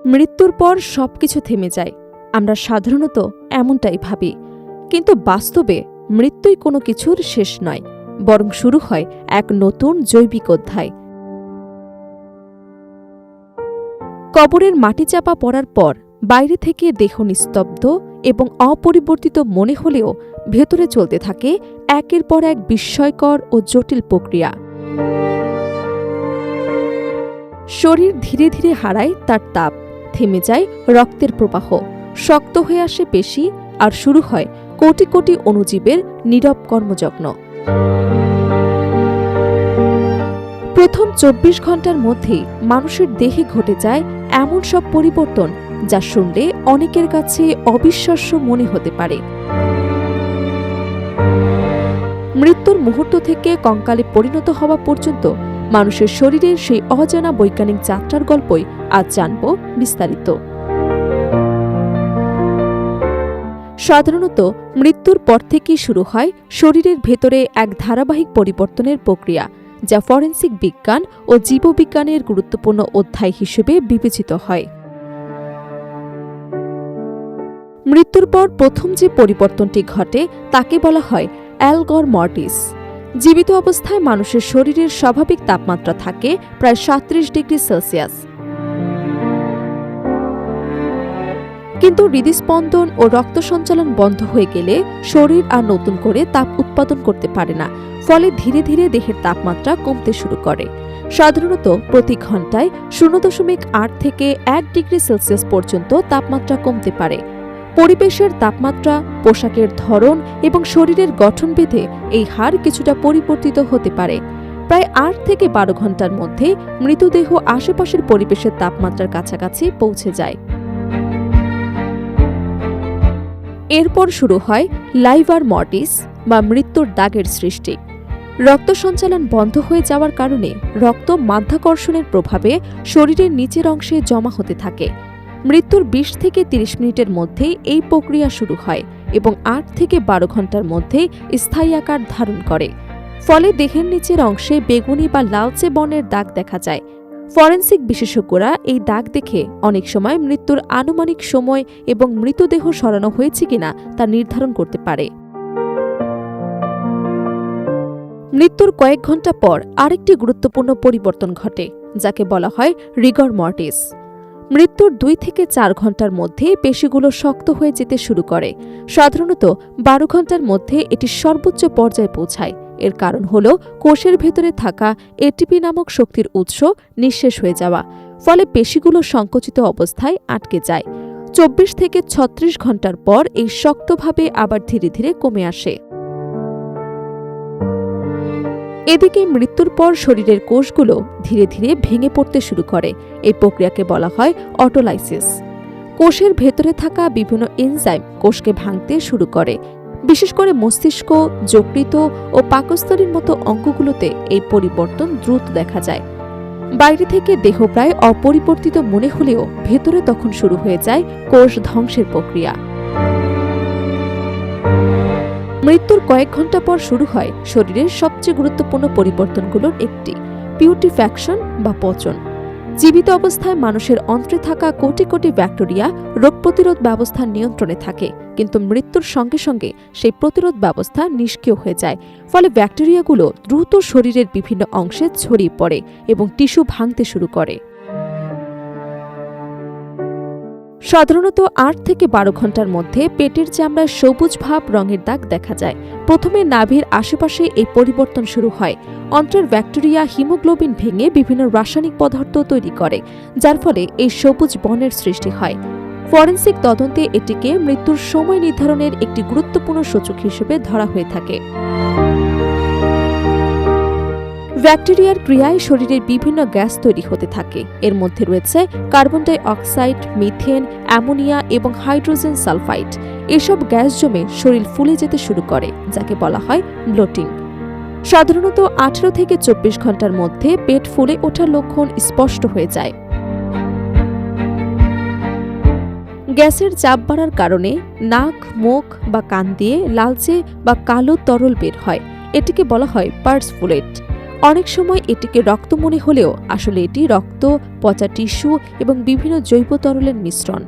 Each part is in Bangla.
মৃত্যুর পর সবকিছু থেমে যায়, আমরা সাধারণত এমনটাই ভাবি। কিন্তু বাস্তবে মৃত্যুই কোনো কিছুর শেষ নয়, বরং শুরু হয় এক নতুন জৈবিক অধ্যায়। কবরের মাটি চাপা পড়ার পর বাইরে থেকে দেহ নিস্তব্ধ এবং অপরিবর্তিত মনে হলেও ভেতরে চলতে থাকে একের পর এক বিস্ময়কর ও জটিল প্রক্রিয়া। শরীর ধীরে ধীরে হারায় তার তাপ, থেমে যায় রক্তের প্রবাহ, শক্ত হয়ে আসে পেশি, আর শুরু হয় কোটি কোটি অণুজীবের নীরব কর্মযজ্ঞ। প্রথম ২৪ ঘণ্টার মধ্যেই মানুষের দেহে ঘটে যায় এমন সব পরিবর্তন যা শুনলে অনেকের কাছে অবিশ্বাস্য মনে হতে পারে। মৃত্যুর মুহূর্ত থেকে কঙ্কালে পরিণত হওয়া পর্যন্ত মানুষের শরীরের সেই অজানা বৈজ্ঞানিক যাত্রার গল্পই আজ জানব বিস্তারিত। সাধারণত মৃত্যুর পর থেকেই শুরু হয় শরীরের ভেতরে এক ধারাবাহিক পরিবর্তনের প্রক্রিয়া, যা ফরেনসিক বিজ্ঞান ও জীববিজ্ঞানের গুরুত্বপূর্ণ অধ্যায় হিসেবে বিবেচিত হয়। মৃত্যুর পর প্রথম যে পরিবর্তনটি ঘটে তাকে বলা হয় অ্যালগর মর্টিস। জীবিত অবস্থায় মানুষের শরীরের স্বাভাবিক তাপমাত্রা থাকে প্রায় ৩৭ ডিগ্রি সেলসিয়াস। কিন্তু হৃদস্পন্দন ও রক্ত সঞ্চালন বন্ধ হয়ে গেলে শরীর আর নতুন করে তাপ উৎপাদন করতে পারে না, ফলে ধীরে ধীরে দেহের তাপমাত্রা কমতে শুরু করে। সাধারণত প্রতি ঘন্টায় ০.৮ থেকে ১ ডিগ্রি সেলসিয়াস পর্যন্ত তাপমাত্রা কমতে পারে। পরিবেশের তাপমাত্রা, পোশাকের ধরন এবং শরীরের গঠন ভেদে এই হার কিছুটা পরিবর্তিত হতে পারে। প্রায় ৮ থেকে ১২ ঘন্টার মধ্যে মৃতদেহ আশেপাশের পরিবেশের তাপমাত্রার কাছাকাছি পৌঁছে যায়। এরপর শুরু হয় লাইভার মর্টিস বা মৃত্যুর দাগের সৃষ্টি। রক্ত সঞ্চালন বন্ধ হয়ে যাওয়ার কারণে রক্ত মাধ্যাকর্ষণের প্রভাবে শরীরের নিচের অংশে জমা হতে থাকে। মৃত্যুর ২০ থেকে ৩০ মিনিটের মধ্যেই এই প্রক্রিয়া শুরু হয় এবং ৮ থেকে ১২ ঘন্টার মধ্যে স্থায়ী আকার ধারণ করে। ফলে দেহের নিচের অংশে বেগুনি বা লালচে বর্ণের দাগ দেখা যায়। ফরেনসিক বিশেষজ্ঞরা এই দাগ দেখে অনেক সময় মৃত্যুর আনুমানিক সময় এবং মৃতদেহ সরানো হয়েছে কিনা তা নির্ধারণ করতে পারে। মৃত্যুর কয়েক ঘন্টা পর আরেকটি গুরুত্বপূর্ণ পরিবর্তন ঘটে, যাকে বলা হয় রিগর মর্টিস। মৃত্যুর ২ থেকে ৪ ঘন্টার মধ্যে পেশিগুলো শক্ত হয়ে যেতে শুরু করে। সাধারণত ১২ ঘন্টার মধ্যে এটি সর্বোচ্চ পর্যায়ে পৌঁছায়। এর কারণ হল কোষের ভেতরে থাকা এটিপি নামক শক্তির উৎস নিঃশেষ হয়ে যাওয়া, ফলে পেশিগুলো সংকুচিত অবস্থায় আটকে যায়। ২৪ থেকে ৩৬ ঘন্টার পর এই শক্তভাবে আবার ধীরে ধীরে কমে আসে। এদিকে মৃত্যুর পর শরীরের কোষগুলো ধীরে ধীরে ভেঙে পড়তে শুরু করে। এই প্রক্রিয়াকে বলা হয় অটোলাইসিস। কোষের ভেতরে থাকা বিভিন্ন এনজাইম কোষকে ভাঙতে শুরু করে। বিশেষ করে মস্তিষ্ক, যকৃৎ ও পাকস্থলীর মতো অঙ্গগুলোতে এই পরিবর্তন দ্রুত দেখা যায়। বাইরে থেকে দেহ প্রায় অপরিবর্তিত মনে হলেও ভেতরে তখন শুরু হয়ে যায় কোষ ধ্বংসের প্রক্রিয়া। মৃত্যুর কয়েক ঘন্টা পর শুরু হয় শরীরের সবচেয়ে গুরুত্বপূর্ণ পরিবর্তনগুলোর একটি, পিউট্রিফ্যাকশন বা পচন। জীবিত অবস্থায় মানুষের অন্ত্রে থাকা কোটি কোটি ব্যাকটেরিয়া রোগ প্রতিরোধ ব্যবস্থার নিয়ন্ত্রণে থাকে, কিন্তু মৃত্যুর সঙ্গে সঙ্গে সেই প্রতিরোধ ব্যবস্থা নিষ্ক্রিয় হয়ে যায়। ফলে ব্যাকটেরিয়াগুলো দ্রুত শরীরের বিভিন্ন অংশে ছড়িয়ে পড়ে এবং টিস্যু ভাঙতে শুরু করে। সাধারণত ৮ থেকে ১২ ঘন্টার মধ্যে পেটের চামড়ায় সবুজ ভাব রঙের দাগ দেখা যায়। প্রথমে নাভির আশেপাশে এই পরিবর্তন শুরু হয়। অন্ত্রের ব্যাকটেরিয়া হিমোগ্লোবিন ভেঙে বিভিন্ন রাসায়নিক পদার্থ তৈরি করে, যার ফলে এই সবুজ বর্ণের সৃষ্টি হয়। ফরেনসিক তদন্তে এটিকে মৃত্যুর সময় নির্ধারণের একটি গুরুত্বপূর্ণ সূচক হিসেবে ধরা হয়ে থাকে। ব্যাকটেরিয়ার ক্রিয়ায় শরীরের বিভিন্ন গ্যাস তৈরি হতে থাকে। এর মধ্যে রয়েছে carbon die oxide, methane, ammonia এবং হাইড্রোজেন সালফাইড। এসব গ্যাস জমে শরীর ফুলে যেতে শুরু করে, যাকে বলা হয় ব্লোটিং। সাধারণত ১৮ থেকে ২৪ ঘন্টার মধ্যে পেট ফুলে ওঠার লক্ষণ স্পষ্ট হয়ে যায়। গ্যাসের চাপ বাড়ার কারণে নাক, মুখ বা কান দিয়ে লালচে বা কালো তরল বের হয়। এটিকে বলা হয় পার্সফুলেট। অনেক সময় এটিকে রক্ত মনে হলেও আসলে এটি রক্ত, পচা টিস্যু এবং বিভিন্ন জৈব তরলের মিশ্রণ।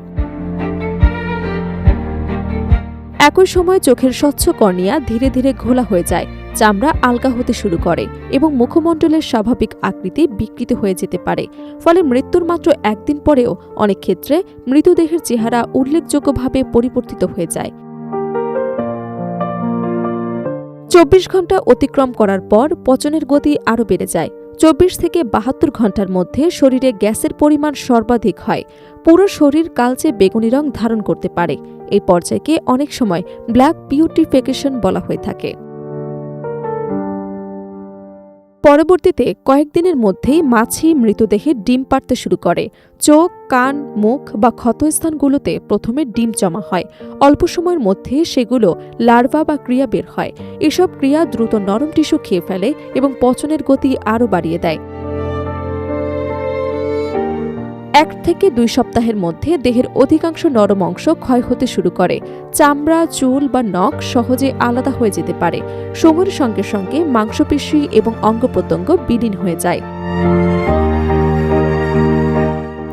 একই সময় চোখের স্বচ্ছ কর্নিয়া ধীরে ধীরে ঘোলা হয়ে যায়, চামড়া আলগা হতে শুরু করে এবং মুখমণ্ডলের স্বাভাবিক আকৃতি বিকৃত হয়ে যেতে পারে। ফলে মৃত্যুর মাত্র একদিন পরেও অনেক ক্ষেত্রে মৃতদেহের চেহারা উল্লেখযোগ্যভাবে পরিবর্তিত হয়ে যায়। 24 ঘন্টা অতিক্রম করার পর পচনের গতি আরও বেড়ে যায়। 24 থেকে 72 ঘন্টার মধ্যে শরীরে গ্যাসের পরিমাণ সর্বাধিক হয়। পুরো শরীর কালচে বেগুনি রং ধারণ করতে পারে। এই পর্যায়কে অনেক সময় ব্ল্যাক বিউটিফিকেশন বলা হয়ে থাকে। পরবর্তীতে কয়েকদিনের মধ্যেই মাছি মৃতদেহে ডিম পাড়তে শুরু করে। চোখ, কান, মুখ বা ক্ষতস্থানগুলোতে প্রথমে ডিম জমা হয়। অল্প সময়ের মধ্যে সেগুলো লার্ভা বা ক্রিয়া বের হয়। এসব ক্রিয়া দ্রুত নরম টিস্যু খেয়ে ফেলে এবং পচনের গতি আরও বাড়িয়ে দেয়। 1 থেকে 2 সপ্তাহের মধ্যে দেহের অধিকাংশ নরম অংশ ক্ষয় হতে শুরু করে। চামড়া, চুল বা নখ সহজে আলাদা হয়ে যেতে পারে। সময়ের সঙ্গে সঙ্গে মাংসপেশি এবং অঙ্গপ্রত্যঙ্গ বিলীন হয়ে যায়।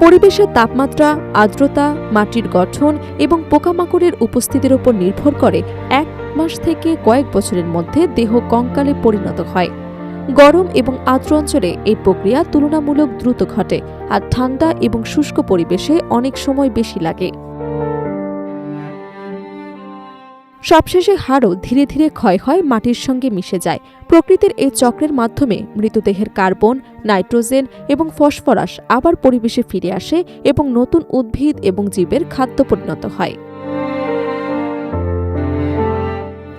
পরিবেশের তাপমাত্রা, আর্দ্রতা, মাটির গঠন এবং পোকামাকড়ের উপস্থিতির উপর নির্ভর করে 1 মাস থেকে কয়েক বছরের মধ্যে দেহ কঙ্কালে পরিণত হয়। গরম এবং আর্দ্র অঞ্চলে এই প্রক্রিয়া তুলনামূলক দ্রুত ঘটে, আর ঠান্ডা এবং শুষ্ক পরিবেশে অনেক সময় বেশি লাগে। সবশেষে হাড়ও ধীরে ধীরে ক্ষয় হয়, মাটির সঙ্গে মিশে যায়। প্রকৃতির এই চক্রের মাধ্যমে মৃতদেহের কার্বন, নাইট্রোজেন এবং ফসফরাস আবার পরিবেশে ফিরে আসে এবং নতুন উদ্ভিদ এবং জীবের খাদ্য পরিণত হয়।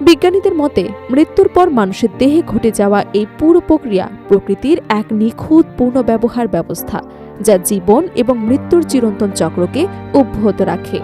বিজ্ঞানীদের মতে মৃত্যুর পর মানুষের দেহে ঘটে যাওয়া এই পুরো প্রক্রিয়া প্রকৃতির এক নিখুঁত পুনর্ব্যবহার ব্যবস্থা, যা জীবন এবং মৃত্যুর চিরন্তন চক্রকে অব্যাহত রাখে।